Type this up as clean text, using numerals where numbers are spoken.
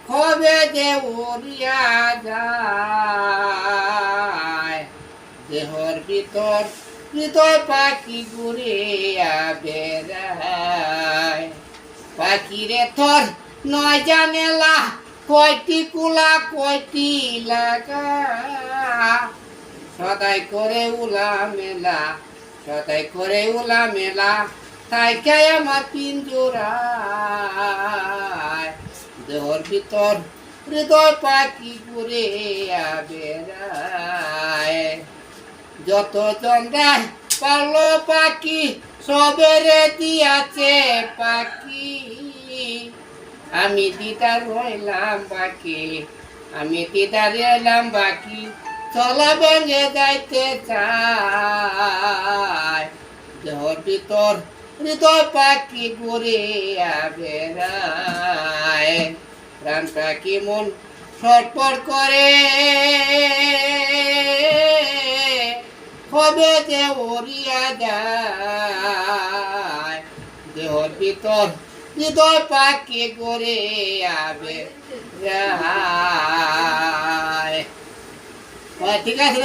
কবে যে উড়িয়া যায় দেহর ভিতর হৃদয় পাখি ঘুরিয়া বেড়ায়। পাখিরে তোর নয় জানেলা কয়টি কুলা কয়টি লাগা, সদাই করে উলা মেলা সদাই করে উলা মেলা, তাই কে আমার পিঞ্জরায় দেহর ভিতর হৃদয় পাখি ঘুরে বেড়ায়। যত জন্দায় পালো পাখি সবেরে দিয়াছে পাখি, আমি দিদার রইলাম বাকি, আমি দিদার রইলাম বাকি। চলা ভেঙে যাইতে চায় দেহর ভিতর হৃদয় পাখি ঘুরে বেড়ায়। প্রাণ পাখি মন ছটফট করে কবে যে উড়িয়া যায় দেহর ভিতর হৃদয় পাখি ঘুরে বেড়ায়। ঠিক আছে।